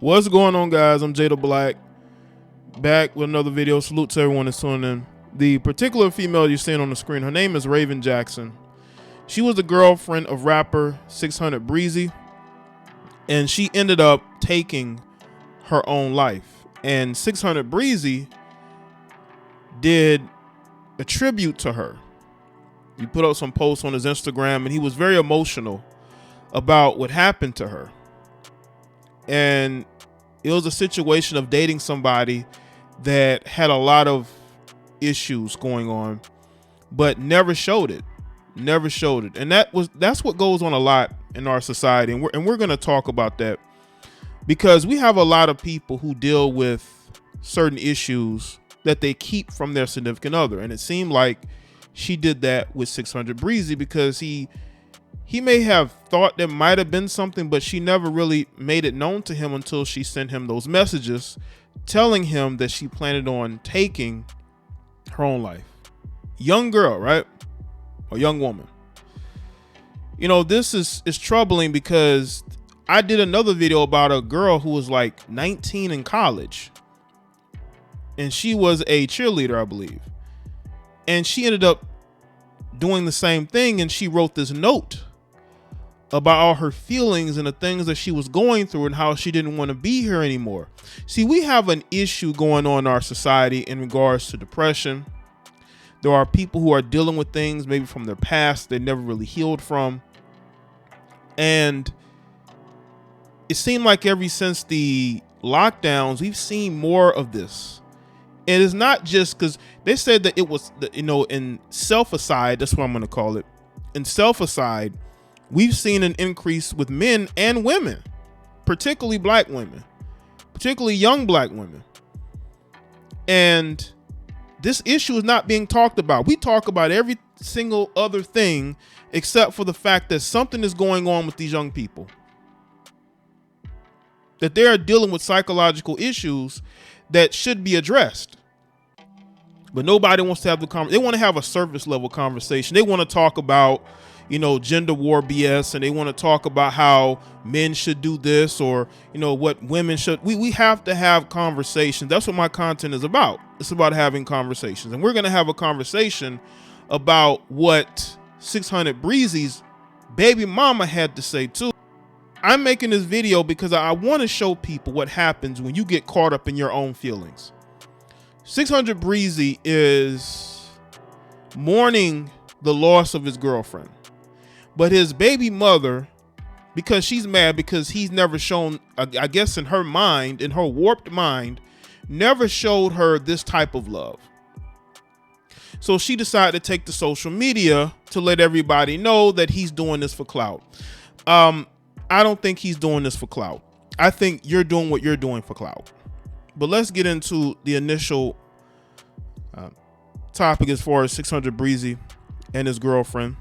What's going on, guys? I'm Jaye the Black, back with another video. Salute to everyone that's tuning in. The particular female you're seeing on the screen, her name is Raven Jackson. She was the girlfriend of rapper 600 Breezy, and she ended up taking her own life. And 600 Breezy did a tribute to her. He put out some posts on his Instagram, and he was very emotional about what happened to her. And it was a situation of dating somebody that had a lot of issues going on, but never showed it. And that's what goes on a lot in our society. And we're going to talk about that because we have a lot of people who deal with certain issues that they keep from their significant other. And it seemed like she did that with 600 Breezy because he may have thought there might have been something, but she never really made it known to him until she sent him those messages telling him that she planned on taking her own life. Young girl, right? A young woman. You know, this is troubling because I did another video about a girl who was like 19 in college, and she was a cheerleader, I believe. And she ended up doing the same thing, and she wrote this note about all her feelings and the things that she was going through and how she didn't want to be here anymore. See, we have an issue going on in our society in regards to depression. There are people who are dealing with things maybe from their past they never really healed from. And it seemed like ever since the lockdowns, we've seen more of this. And it's not just because they said that it was, in self-aside, that's what I'm going to call it. In self-aside, we've seen an increase with men and women, particularly black women, particularly young black women. And this issue is not being talked about. We talk about every single other thing except for the fact that something is going on with these young people, that they are dealing with psychological issues that should be addressed. But nobody wants to have the conversation. They want to have a surface level conversation. They want to talk about, gender war BS, and they want to talk about how men should do this or, what women should. We have to have conversations. That's what my content is about. It's about having conversations. And we're going to have a conversation about what 600 Breezy's baby mama had to say too. I'm making this video because I want to show people what happens when you get caught up in your own feelings. 600 Breezy is mourning the loss of his girlfriend. But his baby mother, because she's mad because he's never shown, I guess in her mind, in her warped mind, never showed her this type of love. So she decided to take to social media to let everybody know that he's doing this for clout. I don't think he's doing this for clout. I think you're doing what you're doing for clout. But let's get into the initial topic as far as 600 Breezy and his girlfriend.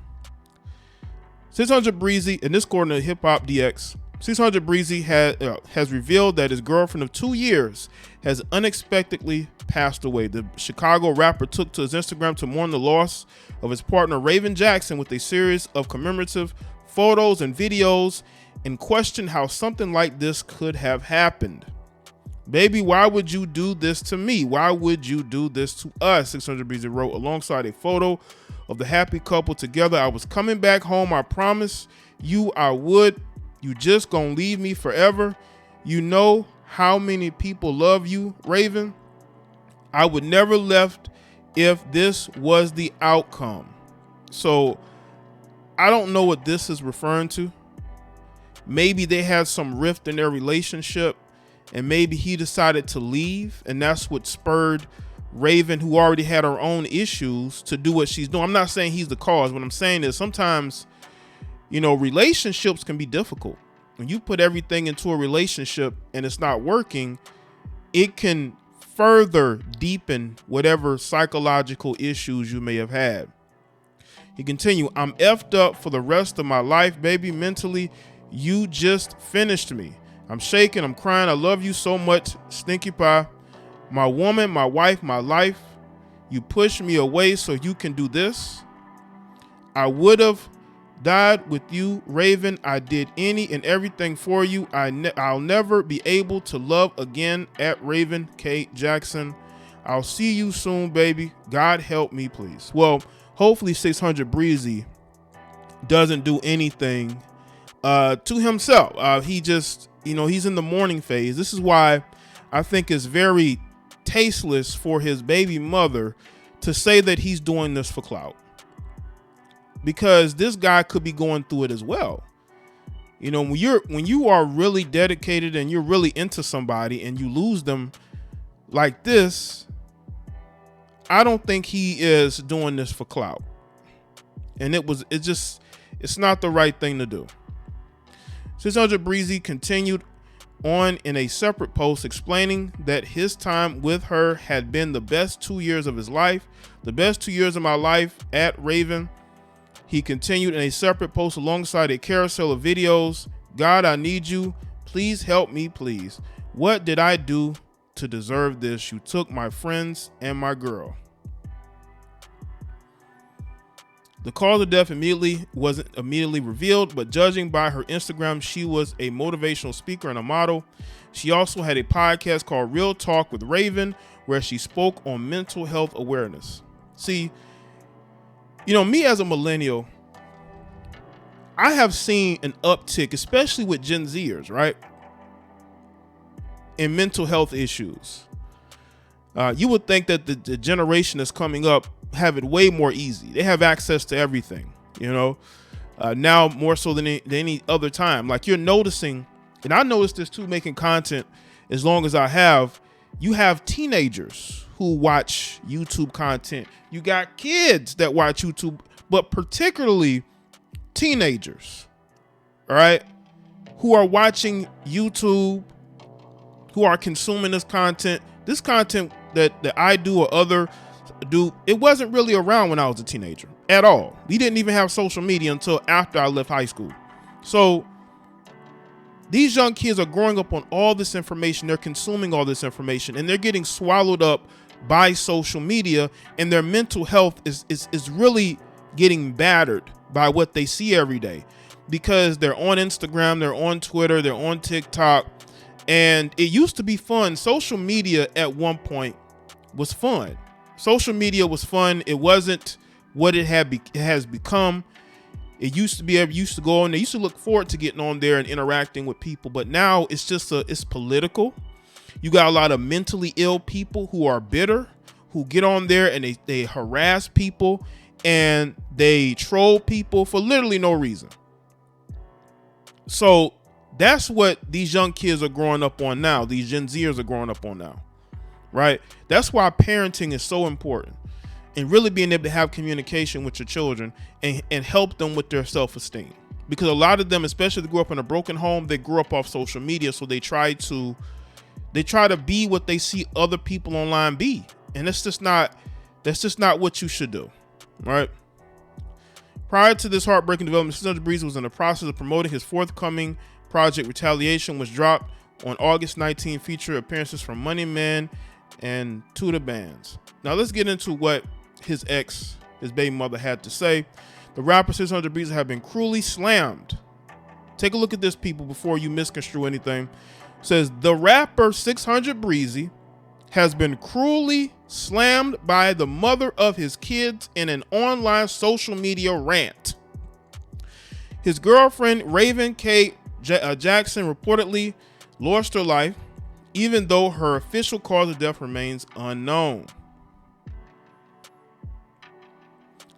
600 Breezy, and this according to Hip Hop DX, 600 Breezy has revealed that his girlfriend of 2 years has unexpectedly passed away. The Chicago rapper took to his Instagram to mourn the loss of his partner Raven Jackson with a series of commemorative photos and videos and questioned how something like this could have happened. Baby, why would you do this to me? Why would you do this to us? 600 Breezy wrote alongside a photo of the happy couple together. I was coming back home. I promise you I would. You just gonna leave me forever. You know how many people love you, Raven. I would never left if this was the outcome. So I don't know what this is referring to. Maybe they had some rift in their relationship and maybe he decided to leave, and that's what spurred Raven, who already had her own issues, to do what she's doing. I'm not saying he's the cause. What I'm saying is sometimes, relationships can be difficult. When you put everything into a relationship and it's not working, it can further deepen whatever psychological issues you may have had. He continued, I'm effed up for the rest of my life, baby. Mentally, you just finished me. I'm shaking, I'm crying. I love you so much, Stinky Pie. My woman, my wife, my life. You pushed me away so you can do this. I would have died with you, Raven. I did any and everything for you. I'll never be able to love again at Raven K. Jackson. I'll see you soon, baby. God help me, please. Well, hopefully 600 Breezy doesn't do anything to himself. He just, he's in the mourning phase. This is why I think it's very tasteless for his baby mother to say that he's doing this for clout, because this guy could be going through it as well. When you are really dedicated and you're really into somebody and you lose them like this, I don't think he is doing this for clout. And it's not the right thing to do. 600 Breezy continued on in a separate post explaining that his time with her had been the best 2 years of his life, the best 2 years of my life at Raven. He continued in a separate post alongside a carousel of videos. God, I need you. Please help me, please. What did I do to deserve this? You took my friends and my girl. The cause of death wasn't immediately revealed, but judging by her Instagram, she was a motivational speaker and a model. She also had a podcast called Real Talk with Raven, where she spoke on mental health awareness. See, me as a millennial, I have seen an uptick, especially with Gen Zers, right, in mental health issues. You would think that the generation that's coming up have it way more easy. They have access to everything, now more so than any other time. Like, you're noticing, and I noticed this too, making content as long as I have, you have teenagers who watch YouTube content. You got kids that watch YouTube, but particularly teenagers, all right, who are watching YouTube, who are consuming this content that I do or other do. It wasn't really around when I was a teenager at all. We didn't even have social media until after I left high school. So these young kids are growing up on all this information. They're consuming all this information, and they're getting swallowed up by social media, and their mental health is really getting battered by what they see every day, because they're on Instagram, they're on Twitter, they're on TikTok. And it used to be fun. Social media at one point was fun. Social media was fun. It wasn't what it has become. It used to be, used to go on. They used to look forward to getting on there and interacting with people. But now it's just it's political. You got a lot of mentally ill people who are bitter, who get on there and they harass people and they troll people for literally no reason. So that's what these young kids are growing up on now. These Gen Zers are growing up on now, right? That's why parenting is so important, and really being able to have communication with your children and help them with their self-esteem. Because a lot of them, especially if they grew up in a broken home, they grew up off social media. So they try to be what they see other people online be. And that's just not what you should do, right? Prior to this heartbreaking development, 600 Breezy was in the process of promoting his forthcoming project Retaliation, which dropped on August 19, feature appearances from Money Man and two of the bands. Now let's get into what his baby mother, had to say. The rapper 600 Breezy have been cruelly slammed. Take a look at this, people, before you misconstrue anything. It says the rapper 600 Breezy has been cruelly slammed by the mother of his kids in an online social media rant. His girlfriend Raven K. Jackson reportedly lost her life, even though her official cause of death remains unknown.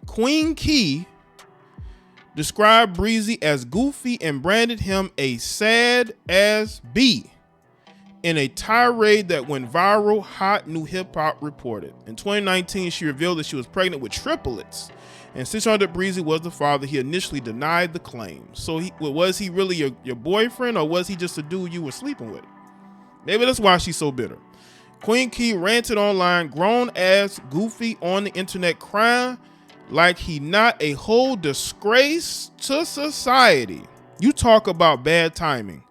Queen Key described Breezy as goofy and branded him a sad ass B in a tirade that went viral, Hot New Hip Hop reported. In 2019, she revealed that she was pregnant with triplets, and 600 Breezy was the father. He initially denied the claim. So was he really your boyfriend, or was he just a dude you were sleeping with? Maybe that's why she's so bitter. Queen Key ranted online, grown ass Goofy on the internet, crying like he not a whole disgrace to society. You talk about bad timing.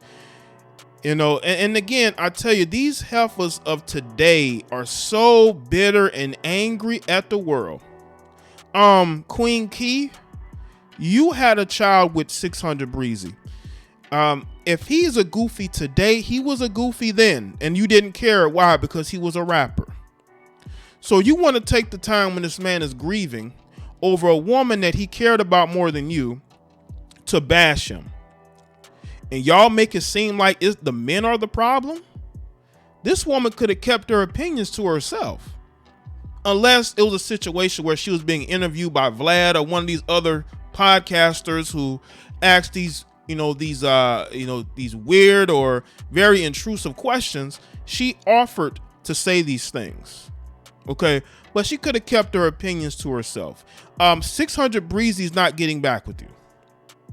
And again, I tell you, these heifers of today are so bitter and angry at the world. Queen Key, You had a child with 600 Breezy. If he's a goofy today, he was a goofy then, and you didn't care. Why? Because he was a rapper. So you want to take the time when this man is grieving over a woman that he cared about more than you to bash him. And y'all make it seem like the men are the problem. This woman could have kept her opinions to herself. Unless it was a situation where she was being interviewed by Vlad or one of these other podcasters who asked these weird or very intrusive questions. She offered to say these things. Okay, but she could have kept her opinions to herself. 600 Breezy's not getting back with you.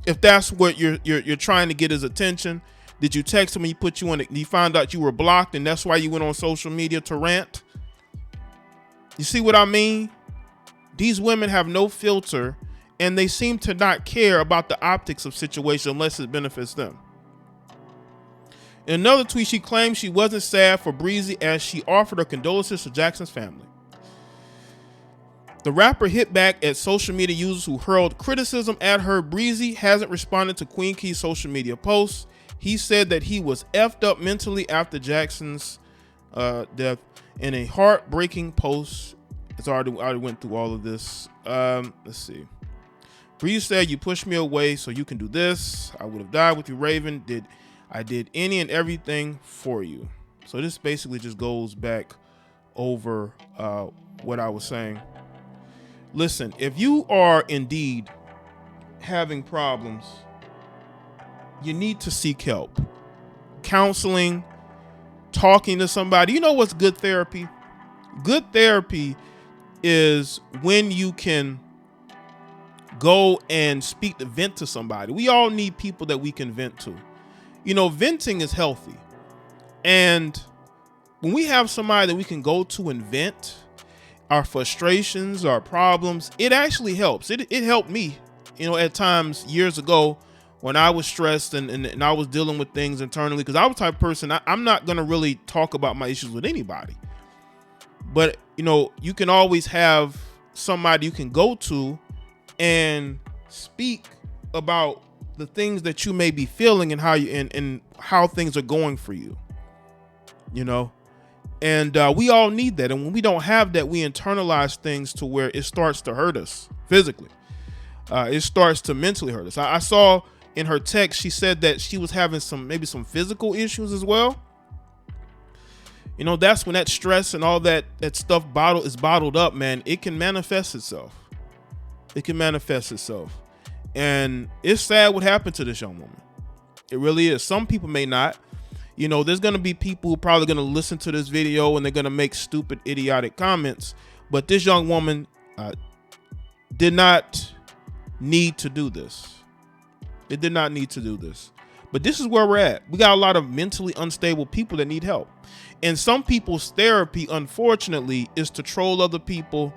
If that's what you're trying to get his attention. Did you text him and he found out you were blocked and that's why you went on social media to rant? You see what I mean? These women have no filter and they seem to not care about the optics of situation unless it benefits them. In another tweet, she claimed she wasn't sad for Breezy as she offered her condolences to Jackson's family. The rapper hit back at social media users who hurled criticism at her. Breezy hasn't responded to Queen Key's social media posts. He said that he was effed up mentally after Jackson's death in a heartbreaking post. I already went through all of this. Let's see. Breezy said, "You pushed me away so you can do this. I would have died with you, Raven. I did any and everything for you." So this basically just goes back over what I was saying. Listen, if you are indeed having problems, you need to seek help. Counseling, talking to somebody. You know what's good therapy? Good therapy is when you can go and vent to somebody. We all need people that we can vent to. You know, venting is healthy. And when we have somebody that we can go to and vent our frustrations, our problems, it actually helps. It helped me, you know, at times years ago when I was stressed and I was dealing with things internally, because I was the type of person, I'm not going to really talk about my issues with anybody. But, you know, you can always have somebody you can go to and speak about the things that you may be feeling and how things are going for you, you know. And we all need that. And when we don't have that, we internalize things to where it starts to hurt us physically. It starts to mentally hurt us. I saw in her text, she said that she was having maybe some physical issues as well. You know, that's when that stress and all that stuff is bottled up, man. It can manifest itself. It can manifest itself. And it's sad what happened to this young woman. It really is. Some people may not. You know, there's going to be people who are probably going to listen to this video and they're going to make stupid, idiotic comments. But this young woman did not need to do this. It did not need to do this. But this is where we're at. We got a lot of mentally unstable people that need help. And some people's therapy, unfortunately, is to troll other people,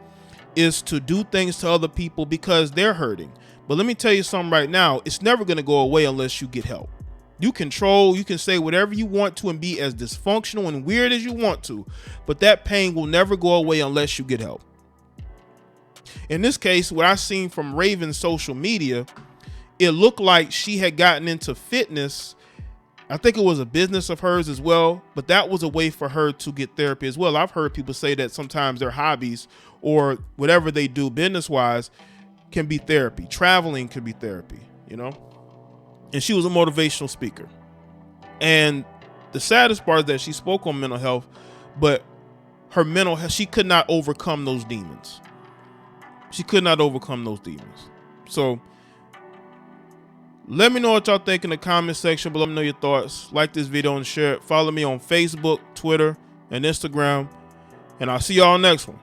is to do things to other people because they're hurting. But let me tell you something right now. It's never going to go away unless you get help. You can troll, you can say whatever you want to and be as dysfunctional and weird as you want to, but that pain will never go away unless you get help. In this case, what I seen from Raven's social media, it looked like she had gotten into fitness. I think it was a business of hers as well, but that was a way for her to get therapy as well. I've heard people say that sometimes their hobbies or whatever they do business-wise can be therapy. Traveling can be therapy, you know? And she was a motivational speaker. And the saddest part is that she spoke on mental health, but her mental health, she could not overcome those demons. She could not overcome those demons. So let me know what y'all think in the comment section below. Let me know your thoughts. Like this video and share it. Follow me on Facebook, Twitter, and Instagram. And I'll see y'all next one.